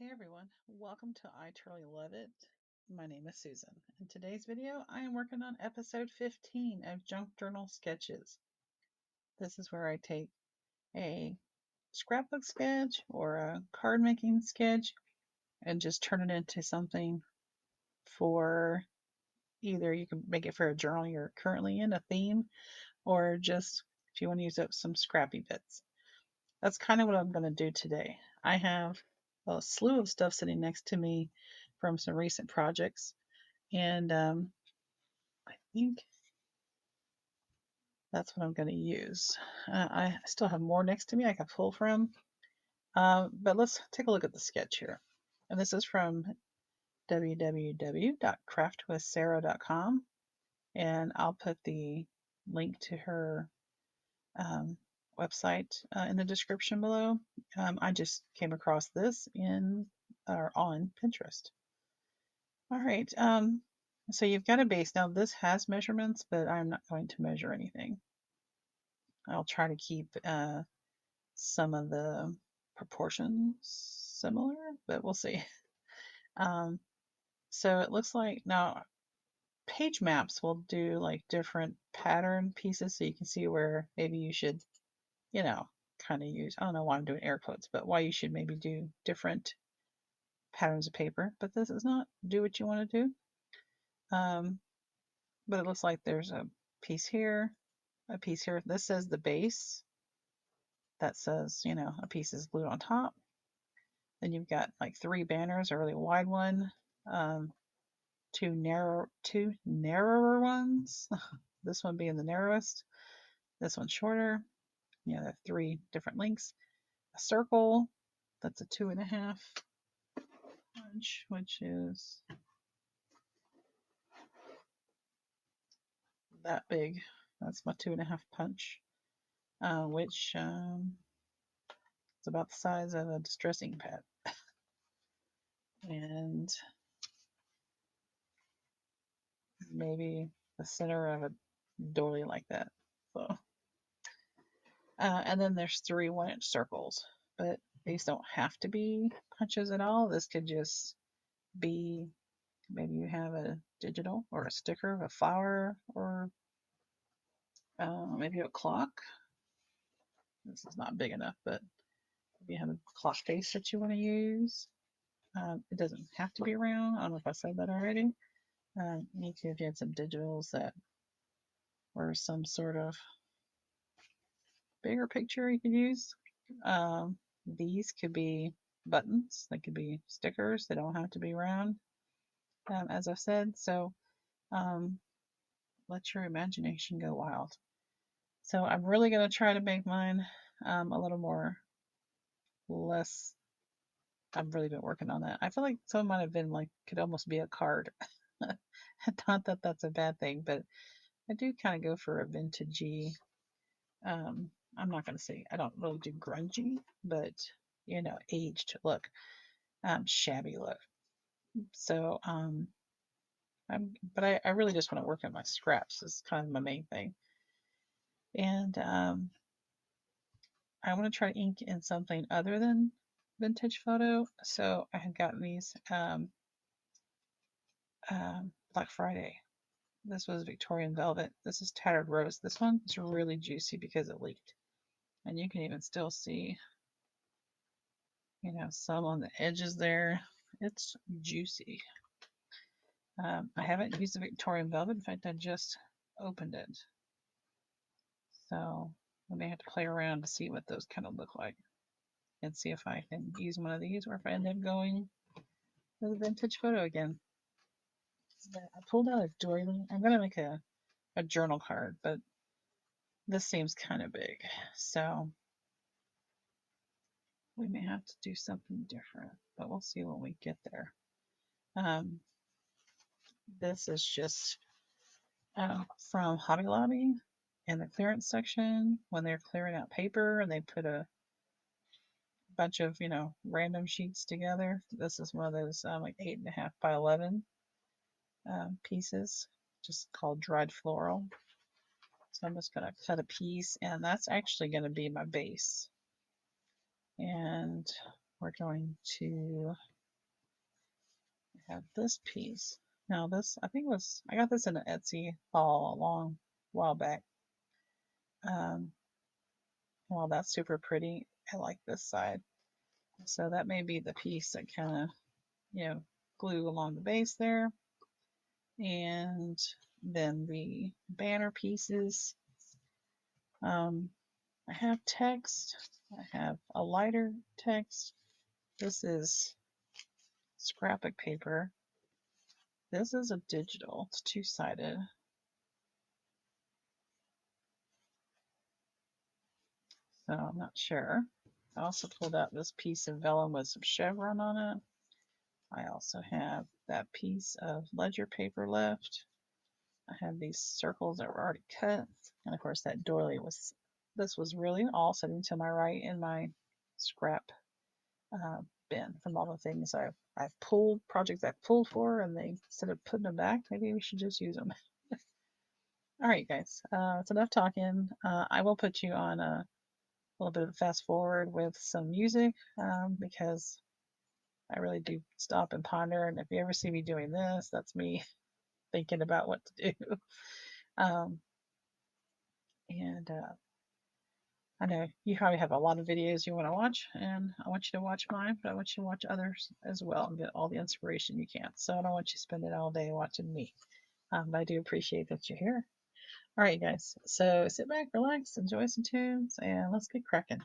Hey everyone, welcome to I Truly Love It. My name is Susan. In today's video, I am working on episode 15 of Junk Journal Sketches. This is where I take a scrapbook sketch or a card making sketch and just turn it into something for either you can make it for a journal you're currently in, a theme, or just if you want to use up some scrappy bits. That's kind of what I'm going to do today. I have a slew of stuff sitting next to me from some recent projects, and I think that's what I'm going to use. I still have more next to me I can pull from, but let's take a look at the sketch here. And this is from www.craftwithsarah.com, and I'll put the link to her um, website in the description below. I just came across this in or on Pinterest. All right. So you've got a base. Now this has measurements, but I'm not going to measure anything. I'll try to keep some of the proportions similar, but we'll see. Um, so it looks like now page maps will do like different pattern pieces, so you can see where maybe you should, you know, kind of use, I don't know why I'm doing air quotes, but why you should maybe do different patterns of paper. But this is not do what you want to do. But it looks like there's a piece here, a piece here. This says the base. That says, you know, a piece is glued on top. Then you've got like three banners, a really wide one, um, two narrower ones. This one being the narrowest. This one's shorter. You know, there are three different lengths. A circle, that's a 2.5 inch, which is that big. That's my 2.5 punch, which is about the size of a distressing pad. And maybe the center of a doily like that. So, and then there's three 1 inch circles, but these don't have to be punches at all. This could just be maybe you have a digital or a sticker of a flower or maybe a clock. This is not big enough, but if you have a clock face that you want to use, it doesn't have to be round. I don't know if I said that already. You could have had some digitals that were some sort of bigger picture you could use. Um, these could be buttons, they could be stickers, they don't have to be round, as I've said. So um, let your imagination go wild. So I'm really going to try to make mine a little more less. I've really been working on that. I feel like some might have been like, could almost be a card. Not that that's a bad thing, but I do kind of go for a vintagey. Um, I'm not going to say I don't really do grungy, but you know, aged look, shabby look. So, but I really just want to work on my scraps. Is kind of my main thing, and I want to try to ink in something other than vintage photo. So I had gotten these Black Friday. This was Victorian Velvet. This is Tattered Rose. This one is really juicy because it leaked, and you can even still see, you know, some on the edges there. It's juicy. I haven't used the Victorian Velvet. In fact, I just opened it. So I may have to play around to see what those kind of look like and see if I can use one of these or if I end up going with a vintage photo again. But I pulled out a doily. I'm going to make a journal card, but this seems kind of big. So we may have to do something different, but we'll see when we get there. Um, this is just from Hobby Lobby in the clearance section when they're clearing out paper and they put a bunch of, you know, random sheets together. This is one of those like 8.5 by 11 pieces, just called dried floral. So I'm just gonna cut a piece, and that's actually gonna be my base. And we're going to have this piece. Now this, I think I got this in an Etsy haul a long while back. Well, that's super pretty. I like this side. So that may be the piece that kind of, glue along the base there. And then the banner pieces. I have text. I have a lighter text. This is scrapbook paper. This is a digital. It's two-sided. So I'm not sure. I also pulled out this piece of vellum with some chevron on it. I also have that piece of ledger paper left. I have these circles that were already cut. And of course that doily this was really all sitting to my right in my scrap bin from all the things I've pulled, projects I've pulled for, and instead of putting them back, maybe we should just use them. All right, guys, it's enough talking. I will put you on a little bit of a fast forward with some music because I really do stop and ponder. And if you ever see me doing this, that's me thinking about what to do. Um, and I know you probably have a lot of videos you want to watch, and I want you to watch mine, but I want you to watch others as well and get all the inspiration you can. So I don't want you spending all day watching me. But I do appreciate that you're here. All right, guys. So sit back, relax, enjoy some tunes, and let's get cracking.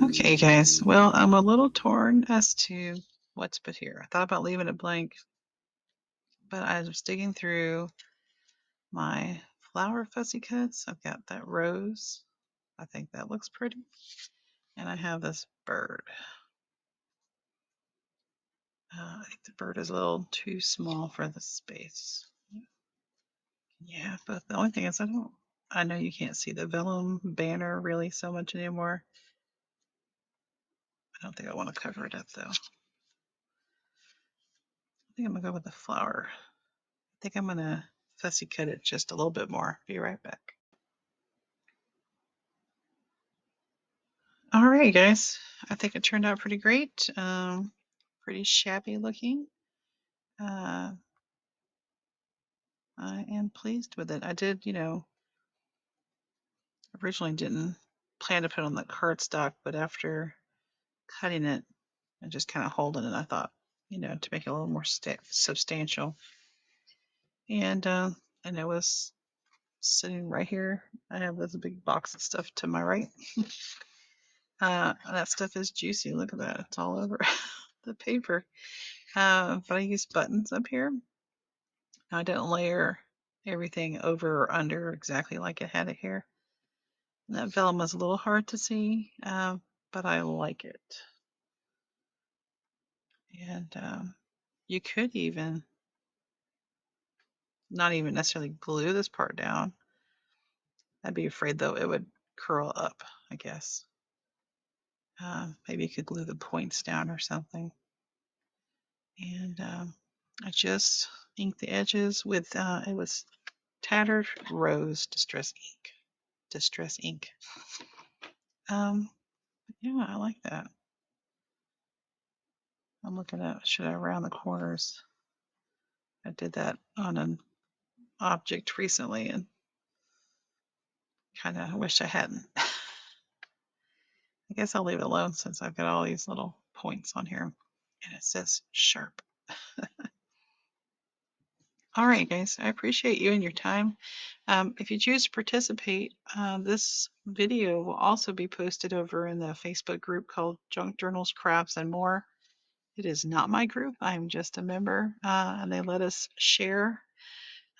Okay, guys. Well, I'm a little torn as to what to put here. I thought about leaving it blank, but I was digging through my flower fussy cuts. I've got that rose. I think that looks pretty. And I have this bird. I think the bird is a little too small for the space. Yeah, but the only thing is I know you can't see the vellum banner really so much anymore. I don't think I want to cover it up though. I think I'm gonna go with the flower. I think I'm gonna fussy cut it just a little bit more. Be right back. All right, guys. I think it turned out pretty great. Pretty shabby looking. Uh, I am pleased with it. I did, originally didn't plan to put on the cardstock, but after cutting it and just kind of holding it, I thought, to make it a little more substantial. And it was sitting right here. I have this big box of stuff to my right. That stuff is juicy. Look at that. It's all over the paper. But I use buttons up here. I didn't layer everything over or under exactly like it had it here. And that vellum was a little hard to see, but I like it. And you could even not even necessarily glue this part down. I'd be afraid though it would curl up, I guess. Maybe you could glue the points down or something. And I just inked the edges with, it was Tattered Rose Distress Ink. Distress ink. Yeah, I like that. I'm looking at, should I round the corners? I did that on an object recently and kind of wish I hadn't. I guess I'll leave it alone since I've got all these little points on here and it says sharp. All right, guys, I appreciate you and your time. If you choose to participate, this video will also be posted over in the Facebook group called Junk Journals, Crafts, and More. It is not my group. I'm just a member, and they let us share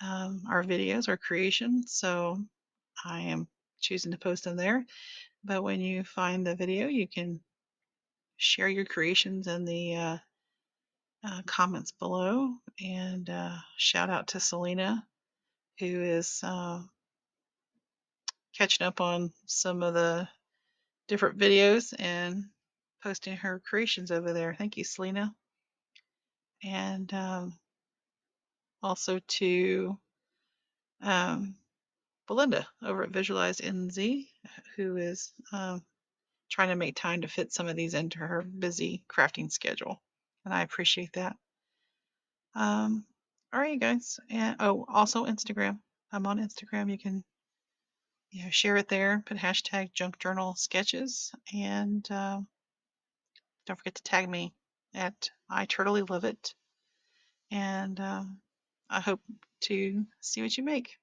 our videos, our creations. So I am choosing to post them there. But when you find the video, you can share your creations in the comments below. And shout out to Selena, who is catching up on some of the different videos and posting her creations over there. Thank you, Selena. And also to Belinda over at Visualize NZ, who is trying to make time to fit some of these into her busy crafting schedule. And I appreciate that. All right, guys. And also Instagram. I'm on Instagram. You can share it there. Put hashtag Junk Journal Sketches, and don't forget to tag me at I Totally Love It. And I hope to see what you make.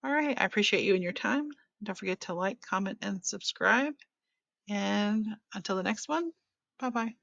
All right. I appreciate you and your time. Don't forget to like, comment, and subscribe. And until the next one, bye bye.